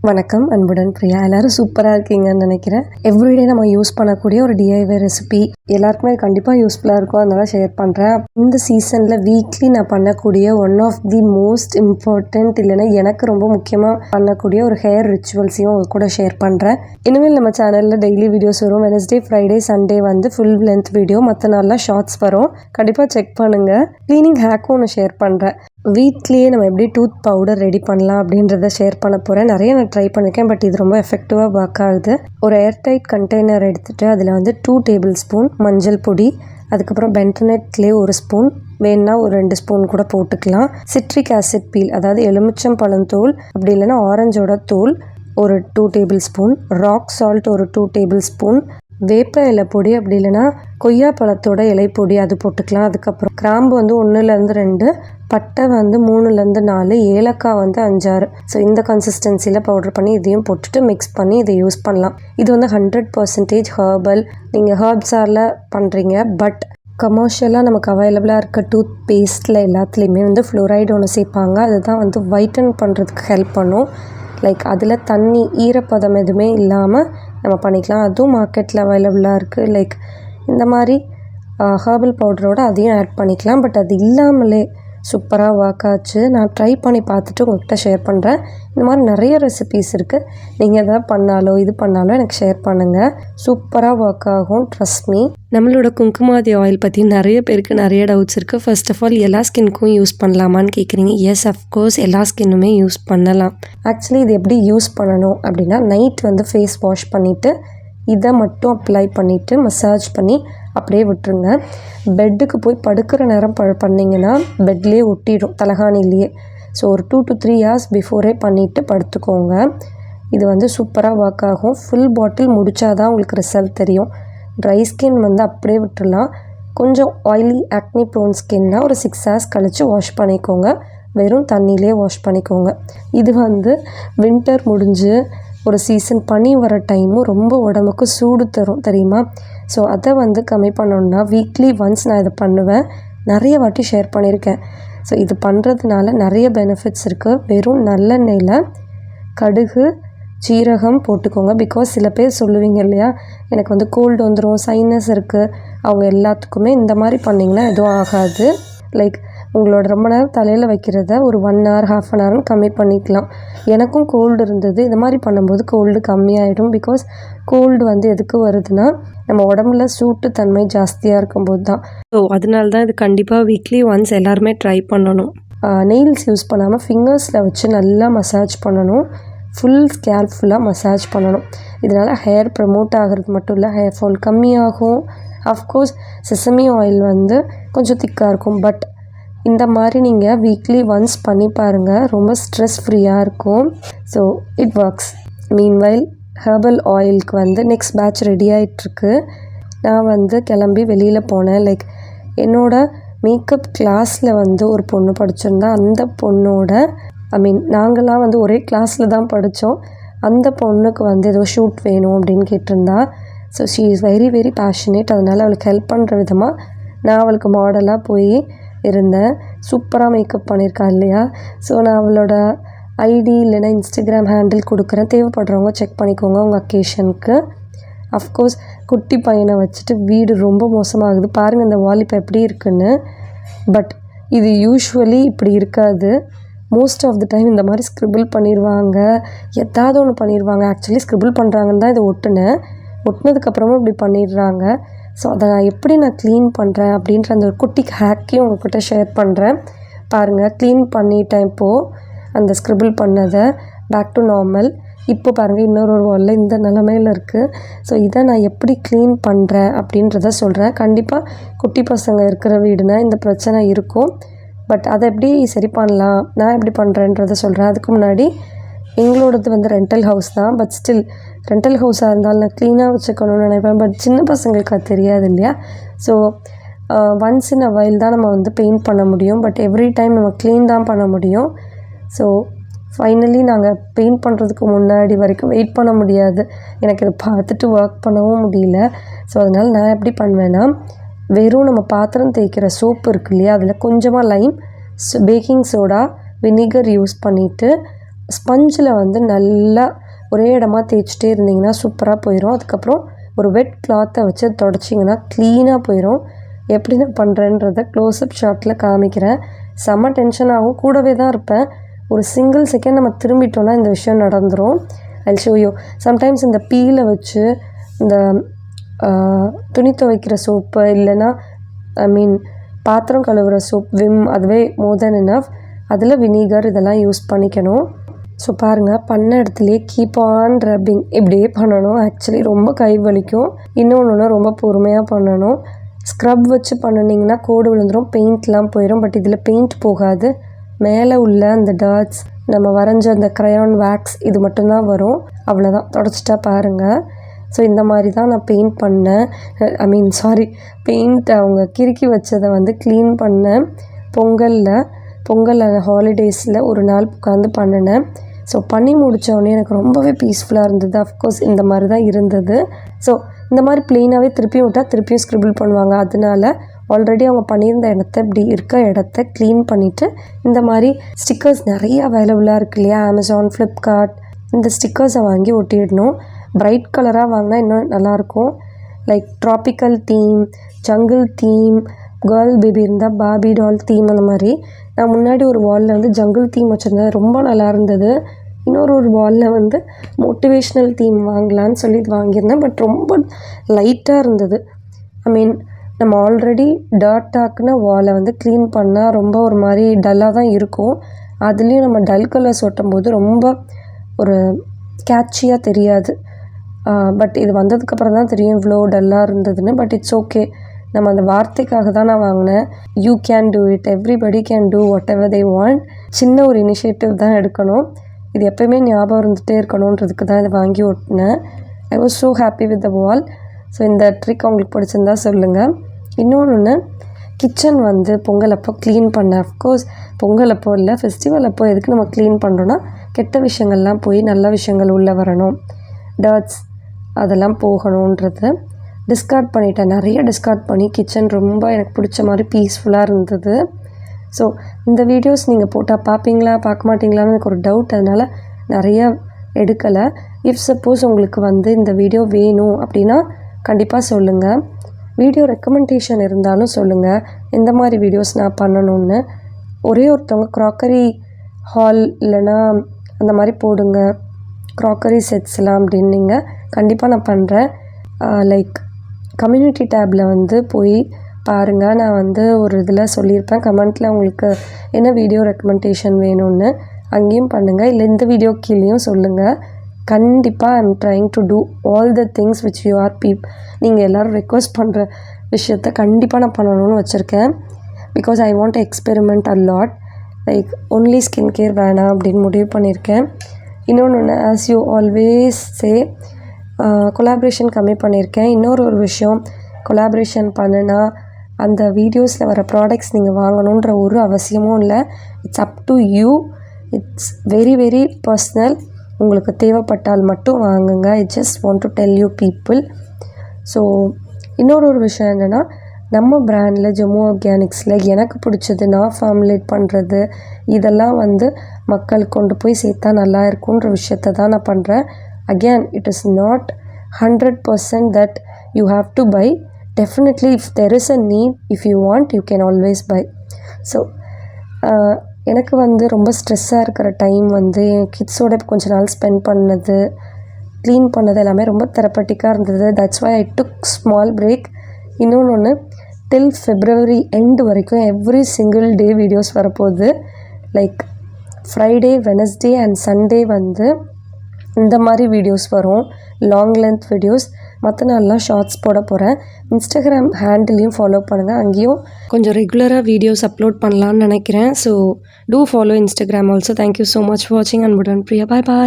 வணக்கம், அன்புடன் பிரியா. எல்லாரும் சூப்பராக இருக்கீங்கன்னு நினைக்கிறேன். எவ்ரிடே நம்ம யூஸ் பண்ணக்கூடிய ஒரு டிஐஒய் ரெசிபி எல்லாருக்குமே கண்டிப்பாக யூஸ்ஃபுல்லாக இருக்கும், அதனால ஷேர் பண்ணுறேன். இந்த சீசனில் வீக்லி நான் பண்ணக்கூடிய one of the most important, இல்லைன்னா எனக்கு ரொம்ப முக்கியமாக பண்ணக்கூடிய ஒரு ஹேர் ரிச்சுவல்ஸையும் உங்க கூட ஷேர் பண்ணுறேன். இனிமேல் நம்ம சேனலில் டெய்லி வீடியோஸ் வரும். வெனஸ்டே, ஃப்ரைடே, சண்டே வந்து ஃபுல் லென்த் வீடியோ, மற்ற நாளில் ஷார்ட்ஸ் வரும். கண்டிப்பாக செக் பண்ணுங்கள். க்ளீனிங் ஹேக்கும் ஒன்று ஷேர் பண்ணுறேன். வீட்லேயே நம்ம எப்படி டூத் பவுடர் ரெடி பண்ணலாம் அப்படின்றத ஷேர் பண்ண போகிறேன். நிறைய நான் ட்ரை பண்ணியிருக்கேன், பட் இது ரொம்ப எஃபெக்டிவாக ஒர்க் ஆகுது. ஒரு ஏர்டைட் கண்டெய்னர் எடுத்துகிட்டு அதில் வந்து 2 டேபிள் ஸ்பூன் மஞ்சள் பொடி, அதுக்கப்புறம் பென்டனட் க்ளே 1 ஸ்பூன், வேணுன்னா ஒரு 2 ஸ்பூன் கூட போட்டுக்கலாம். சிட்ரிக் ஆசிட் பீல், அதாவது எலுமிச்சம் பழத்தோல், அப்படி இல்லைன்னா ஆரஞ்சோட தோல் ஒரு 2 டேபிள் ஸ்பூன், ராக் சால்ட் ஒரு 2 டேபிள் ஸ்பூன், வேப்ப இலை பொடி, அப்படி இல்லைன்னா கொய்யா பழத்தோட இலை பொடி அது போட்டுக்கலாம். அதுக்கப்புறம் கிராம்பு வந்து 1லேருந்து 2, பட்டை வந்து 3லேருந்து 4, ஏலக்காய் வந்து 5-6. ஸோ இந்த கன்சிஸ்டன்சியில் பவுடர் பண்ணி இதையும் போட்டுட்டு மிக்ஸ் பண்ணி இதை யூஸ் பண்ணலாம். இது வந்து 100% ஹர்பல். நீங்கள் ஹர்ப்ஸால் பண்ணுறீங்க, பட் கமர்ஷியலாக நமக்கு அவைலபிளாக இருக்க டூத் பேஸ்ட்டில் எல்லாத்துலேயுமே வந்து ஃப்ளோரைடு ஒன்று சேர்ப்பாங்க. அதுதான் வந்து வைட்டன் பண்ணுறதுக்கு ஹெல்ப் பண்ணும். லைக் அதில் தண்ணி ஈரப்பதம் எதுவுமே இல்லாமல் நம்ம பண்ணிக்கலாம். அதுவும் மார்க்கெட்டில் அவைலபிளாக இருக்குது. லைக் இந்த மாதிரி ஹர்பல் பவுடரோடு அதையும் ஆட் பண்ணிக்கலாம். பட் அது இல்லாமலே சூப்பராக ஒர்க் ஆச்சு. நான் ட்ரை பண்ணி பார்த்துட்டு உங்கள்கிட்ட ஷேர் பண்ணுறேன். இந்த மாதிரி நிறைய ரெசிபீஸ் இருக்குது. நீங்கள் எதாவது பண்ணாலோ இது பண்ணாலோ எனக்கு ஷேர் பண்ணுங்கள். சூப்பராக ஒர்க் ஆகும், ட்ரஸ்ட் மீ. நம்மளோட குங்குமாதி ஆயில் பற்றி நிறைய பேருக்கு நிறைய டவுட்ஸ் இருக்குது. ஃபர்ஸ்ட் ஆஃப் ஆல், எல்லா ஸ்கின்க்கும் யூஸ் பண்ணலாமான்னு கேட்குறீங்க. எஸ், அஃப்கோர்ஸ் எல்லா ஸ்கின்னுமே யூஸ் பண்ணலாம். ஆக்சுவலி இது எப்படி யூஸ் பண்ணணும் அப்படின்னா, நைட் வந்து ஃபேஸ் வாஷ் பண்ணிவிட்டு இதை மட்டும் அப்ளை பண்ணிவிட்டு மசாஜ் பண்ணி அப்படியே விட்டுருங்க. பெட்டுக்கு போய் படுக்கிற நேரம் பண்ணிங்கன்னா பெட்லேயே ஒட்டிடும், தலகாணிலேயே. ஸோ ஒரு 2 to 3 hours பிஃபோரே பண்ணிவிட்டு படுத்துக்கோங்க. இது வந்து சூப்பராக ஒர்க் ஆகும். ஃபுல் பாட்டில் முடித்தாதான் உங்களுக்கு ரிசல்ட் தெரியும். ட்ரை ஸ்கின் வந்து அப்படியே விட்டுடலாம். கொஞ்சம் ஆயிலி ஆக்னி ப்ரோன் ஸ்கின்னா ஒரு 6 hours கழித்து வாஷ் பண்ணிக்கோங்க. வெறும் தண்ணியிலே வாஷ் பண்ணிக்கோங்க. இது வந்து வின்டர் முடிஞ்சு ஒரு சீசன் பனி வர டைமும் ரொம்ப உடம்புக்கு சூடு தரும், தெரியுமா? ஸோ அதை வந்து கம்மி பண்ணணுன்னா வீக்லி ஒன்ஸ் நான் இதை பண்ணுவேன். நிறைய வாட்டி ஷேர் பண்ணியிருக்கேன். ஸோ இது பண்ணுறதுனால நிறைய பெனிஃபிட்ஸ் இருக்குது. வெறும் நல்லெண்ணெயில் கடுகு, சீரகம் போட்டுக்கோங்க. பிகாஸ் சில பேர் சொல்லுவீங்க இல்லையா, எனக்கு வந்து கோல்டு வந்துடும், சைனஸ் இருக்குது, அவங்க எல்லாத்துக்குமே இந்த மாதிரி பண்ணிங்கன்னா எதுவும் ஆகாது. லைக் உங்களோட ரொம்ப நேரம் தலையில் வைக்கிறத ஒரு 1 hour, ½ an hour கம்மி பண்ணிக்கலாம். எனக்கும் கோல்டு இருந்தது. இது மாதிரி பண்ணும்போது கோல்டு கம்மியாயிடும். பிகாஸ் கோல்டு வந்து எதுக்கு வருதுன்னா, நம்ம உடம்புல சூட்டு தன்மை ஜாஸ்தியாக இருக்கும்போது தான். ஸோ அதனால தான் இது கண்டிப்பாக வீக்லி ஒன்ஸ் எல்லாருமே ட்ரை பண்ணணும். நெயில்ஸ் யூஸ் பண்ணாமல் ஃபிங்கர்ஸில் வச்சு நல்லா மசாஜ் பண்ணணும். ஃபுல் ஸ்கேல்ப் ஃபுல்லாக மசாஜ் பண்ணணும். இதனால் ஹேர் ப்ரமோட் ஆகிறது மட்டும் இல்லை, ஹேர் ஃபால் கம்மியாகும். அஃப்கோர்ஸ் செசமி ஆயில் வந்து கொஞ்சம் திக்காக இருக்கும். பட் இந்த மாதிரி நீங்கள் வீக்லி ஒன்ஸ் பண்ணி பாருங்கள். ரொம்ப ஸ்ட்ரெஸ் ஃப்ரீயாக இருக்கும். So it works. Meanwhile herbal ஆயிலுக்கு வந்து நெக்ஸ்ட் பேட்ச் ரெடி ஆகிட்டுருக்கு. நான் வந்து கிளம்பி வெளியில் போனேன். லைக் என்னோடய மேக்கப் கிளாஸில் வந்து ஒரு பொண்ணு படிச்சிருந்தா, அந்த பொண்ணோட நாங்கள்லாம் வந்து ஒரே கிளாஸில் தான் படித்தோம். அந்த பொண்ணுக்கு வந்து ஏதோ ஷூட் வேணும் அப்படின்னு கேட்டிருந்தா. So she is very very passionate. அதனால் அவளுக்கு ஹெல்ப் பண்ணுற விதமாக நான் அவளுக்கு மாடலாக போய் இருந்தேன். சூப்பராக மேக்கப் பண்ணியிருக்கா இல்லையா? ஸோ நான் அவளோட ஐடி இல்லைன்னா இன்ஸ்டாகிராம் ஹேண்டில் கொடுக்குறேன். தேவைப்படுறவங்க செக் பண்ணிக்கோங்க உங்கள் அக்கேஷனுக்கு. அஃப்கோர்ஸ் குட்டி பையனை வச்சுட்டு வீடு ரொம்ப மோசமாகுது. பாருங்கள் இந்த வால் இப்போ எப்படி இருக்குன்னு. பட் இது யூஸ்வலி இப்படி இருக்காது. மோஸ்ட் ஆஃப் த டைம் இந்த மாதிரி ஸ்க்ரிபிள் பண்ணிடுவாங்க, எதாவது ஒன்று பண்ணிடுவாங்க. ஆக்சுவலி ஸ்க்ரிபிள் பண்ணுறாங்கன்னு தான் இதை ஒட்டினதுக்கப்புறமும் இப்படி பண்ணிடுறாங்க. ஸோ அதை எப்படி நான் க்ளீன் பண்ணுறேன் அப்படின்ற அந்த ஒரு குட்டி ஹேக்கையும் உங்கள்கிட்ட ஷேர் பண்ணுறேன். பாருங்கள், க்ளீன் பண்ணிட்டேன் இப்போது அந்த ஸ்க்ரிபிள் பண்ணதை. Back to normal. இப்போ பாருங்கள், இன்னொரு வாலில் இந்த நிலமையில் இருக்குது. ஸோ இதை நான் எப்படி க்ளீன் பண்ணுறேன் அப்படின்றத சொல்கிறேன். கண்டிப்பாக குட்டி பசங்க இருக்கிற வீடுனா இந்த பிரச்சனை இருக்கும். பட் அதை எப்படி சரி பண்ணலாம், நான் எப்படி பண்ணுறேன்றதை சொல்கிறேன். அதுக்கு முன்னாடி எங்களோடது வந்து ரெண்டல் ஹவுஸ் தான். பட் ஸ்டில் ரெண்டல் ஹவுஸாக இருந்தாலும் நான் க்ளீனாக வச்சுக்கணும்னு நினைப்பேன். பட் சின்ன பசங்களுக்கு அது தெரியாது இல்லையா? So once in a while தான் நம்ம வந்து பெயிண்ட் பண்ண முடியும். பட் எவ்ரி டைம் நம்ம க்ளீன் தான் பண்ண முடியும். ஸோ ஃபைனலி நாங்கள் பெயிண்ட் பண்ணுறதுக்கு முன்னாடி வரைக்கும் வெயிட் பண்ண முடியாது. எனக்கு இதை பார்த்துட்டு ஒர்க் பண்ணவும் முடியல. ஸோ அதனால் நான் எப்படி பண்ணுவேன்னா, வெறும் நம்ம பாத்திரம் தேய்க்கிற சோப்பு இருக்கு இல்லையா, அதில் கொஞ்சமாக Lime, baking soda, vinegar use பண்ணிவிட்டு ஸ்பஞ்சில் வந்து நல்லா ஒரே இடமா தேய்ச்சிட்டே இருந்தீங்கன்னா சூப்பராக போயிடும். அதுக்கப்புறம் ஒரு வெட் கிளாத்தை வச்சு தொடச்சிங்கன்னா க்ளீனாக போயிடும். எப்படி நான் பண்ணுறேன்றதை க்ளோஸ்அப் ஷாட்டில் காமிக்கிறேன். செம்ம டென்ஷன் ஆகும், கூடவே தான் இருப்பேன். ஒரு சிங்கிள் செகண்ட் நம்ம திரும்பிட்டோன்னா இந்த விஷயம் நடந்துடும். ஐல் ஷோ யூ. சம்டைம்ஸ் இந்த பீலை வச்சு இந்த துணி துவைக்கிற சோப்பு இல்லைன்னா பாத்திரம் கழுவுற சோப், விம், அதுவே மோர் தென் இனஃப். அதில் வினிகர் இதெல்லாம் யூஸ் பண்ணிக்கணும். ஸோ பாருங்கள், பண்ண இடத்துலையே கீப் ஆன் ரப்பிங் இப்படியே பண்ணணும். ஆக்சுவலி ரொம்ப கை வலிக்கும். இன்னொன்று ரொம்ப பொறுமையாக பண்ணணும். ஸ்க்ரப் வச்சு பண்ணினீங்கன்னா கோடு விழுந்துடும், பெயிண்ட்லாம் போயிடும். பட் இதில் பெயிண்ட் போகாது. மேலே உள்ள அந்த டாட்ஸ், நம்ம வரைஞ்ச அந்த க்ரையான் வேக்ஸ் இது மட்டும்தான் வரும். அவ்வளோதான், தொடச்சிட்டா பாருங்கள். ஸோ இந்த மாதிரி தான் நான் பெயிண்ட் பண்ணேன். பெயிண்ட் அவங்க கிறுக்கி வச்சதை வந்து க்ளீன் பண்ணேன். பொங்கல் ஹாலிடேஸில் ஒரு நாள் உட்காந்து பண்ணினேன். ஸோ பண்ணி முடித்தோடனே எனக்கு ரொம்பவே பீஸ்ஃபுல்லாக இருந்தது. அஃப்கோர்ஸ் இந்த மாதிரி தான் இருந்தது. ஸோ இந்த மாதிரி ப்ளெயினாகவே திருப்பியும் விட்டால் திருப்பியும் ஸ்க்ரிபிள் பண்ணுவாங்க. அதனால ஆல்ரெடி அவங்க பண்ணியிருந்த இப்படி இருக்க இடத்த க்ளீன் பண்ணிவிட்டு இந்த மாதிரி ஸ்டிக்கர்ஸ் நிறைய அவைலபிளாக இருக்குது இல்லையா, அமேசான், ஃப்ளிப்கார்ட், இந்த ஸ்டிக்கர்ஸை வாங்கி ஒட்டிடணும். பிரைட் கலராக வாங்கினா இன்னும் நல்லாயிருக்கும். Like tropical theme, jungle theme, girl baby இருந்தால் பார்பி டால் தீம், அந்த மாதிரி. நான் முன்னாடி ஒரு வாலில் வந்து ஜங்கிள் தீம் வச்சுருந்தேன், ரொம்ப நல்லா இருந்தது. இன்னொரு வாலில் வந்து மோட்டிவேஷ்னல் தீம் வாங்கலான்னு சொல்லி வாங்கியிருந்தேன். பட் ரொம்ப லைட்டாக இருந்தது. நம்ம ஆல்ரெடி டார்ட்டாக்குன வாலை வந்து க்ளீன் பண்ணால் ரொம்ப ஒரு மாதிரி டல்லாக தான் இருக்கும். அதுலேயும் நம்ம டல் கலர்ஸ் ஒட்டும்போது ரொம்ப ஒரு கேட்சியாக தெரியாது. பட் இது வந்ததுக்கப்புறம் தான் தெரியும் இவ்வளோ டல்லாக இருந்ததுன்னு. But it's okay. நம்ம அந்த வார்த்தைக்காக தான் நான் வாங்கினேன். You can do it, everybody can do what ever they want. சின்ன ஒரு இனிஷியேட்டிவ் தான் எடுக்கணும். இது எப்போயுமே ஞாபகம் இருந்துகிட்டே இருக்கணுன்றதுக்கு தான் இதை வாங்கி ஒட்டினேன். I was so happy with the wall. So இந்த ட்ரிக் உங்களுக்கு பிடிச்சிருந்தா சொல்லுங்கள். இன்னொன்று, கிச்சன் வந்து பொங்கல் அப்போ க்ளீன் பண்ணேன். அஃப்கோர்ஸ் பொங்கல் அப்போ இல்லை, ஃபெஸ்டிவல் அப்போ எதுக்கு நம்ம க்ளீன் பண்ணுறோன்னா கெட்ட விஷயங்கள்லாம் போய் நல்ல விஷயங்கள் உள்ளே வரணும், டர்ட்ஸ் அதெல்லாம் போகணுன்றது டிஸ்கார்ட் பண்ணிட்டேன். நிறைய டிஸ்கார்ட் பண்ணி கிச்சன் ரொம்ப எனக்கு பிடிச்ச மாதிரி பீஸ்ஃபுல்லாக இருந்தது. ஸோ இந்த வீடியோஸ் நீங்கள் போட்டால் பார்ப்பீங்களா பார்க்க மாட்டிங்களான்னு எனக்கு ஒரு டவுட். அதனால் நிறைய எடுக்கலை. இஃப் சப்போஸ் உங்களுக்கு வந்து இந்த வீடியோ வேணும் அப்படின்னா கண்டிப்பாக சொல்லுங்கள். வீடியோ ரெக்கமெண்டேஷன் இருந்தாலும் சொல்லுங்கள், எந்த மாதிரி வீடியோஸ் நான் பண்ணணும்னு. ஒரே ஒருத்தவங்க க்ராக்கரி ஹால் இல்லைனா அந்த மாதிரி போடுங்க, க்ராக்கரி செட்ஸ்லாம் அப்படின்னீங்க. கண்டிப்பாக நான் பண்ணுறேன். லைக் கம்யூனிட்டி டேப்பில் வந்து போய் பாருங்கள். நான் வந்து ஒரு இதில் சொல்லியிருப்பேன், கமெண்ட்டில் உங்களுக்கு என்ன வீடியோ ரெக்கமெண்டேஷன் வேணும்னு. அங்கேயும் பண்ணுங்கள், இல்லை இந்த வீடியோ கீழேயும் சொல்லுங்கள். கண்டிப்பாக I am trying to do all the things which you are நீங்கள் எல்லோரும் ரெக்வஸ்ட் பண்ணுற விஷயத்த கண்டிப்பாக நான் பண்ணணும்னு வச்சுருக்கேன். Because I want experiment a lot. Like only skin care வேணாம் அப்படின்னு முடிவு பண்ணியிருக்கேன். இன்னொன்று, as you always say, collaboration கம்மி பண்ணியிருக்கேன். இன்னொரு விஷயம், கொலாபரேஷன் பண்ணுனா அந்த வீடியோஸில் வர ப்ராடக்ட்ஸ் நீங்கள் வாங்கணுன்ற ஒரு அவசியமும் இல்லை. It's up to you. It's very very personal. உங்களுக்கு தேவைப்பட்டால் மட்டும் வாங்குங்க. I just want to tell you people. So இன்னொரு விஷயம் என்னென்னா, நம்ம பிராண்டில் ஜம்மு ஆர்கானிக்ஸில் எனக்கு பிடிச்சது, நான் ஃபார்முலேட் பண்ணுறது, இதெல்லாம் வந்து மக்களுக்கு கொண்டு போய் சேர்த்தா நல்லா இருக்குன்ற விஷயத்த தான் நான் பண்ணுறேன். Again, it is not 100% that you have to buy. Definitely if there is a need, if you want, you can always buy. So எனக்கு வந்து ரொம்ப ஸ்ட்ரெஸ்ஸாக இருக்கிற டைம் வந்து என் கிட்ஸோட கொஞ்ச நாள் ஸ்பெண்ட் பண்ணது, க்ளீன் பண்ணது எல்லாமே ரொம்ப தெரப்பட்டிக்காக இருந்தது. That's why I took small break. இன்னொன்று, டில் February எண்டு வரைக்கும் எவ்ரி சிங்கிள் டே வீடியோஸ் வரப்போகுது. Like Friday, Wednesday and Sunday வந்து இந்த மாதிரி வீடியோஸ் வரும், லாங் லென்த் வீடியோஸ். மற்ற நாள்லாம் ஷார்ட்ஸ் போட போகிறேன். இன்ஸ்டாகிராம் ஹேண்டிலையும் ஃபாலோ பண்ணுங்கள், அங்கேயும் கொஞ்சம் ரெகுலராக வீடியோஸ் அப்லோட் பண்ணலான்னு நினைக்கிறேன். So do follow Instagram also. Thank you so much for வாட்சிங். அன்புடன் பிரியா. பாய் பாய்.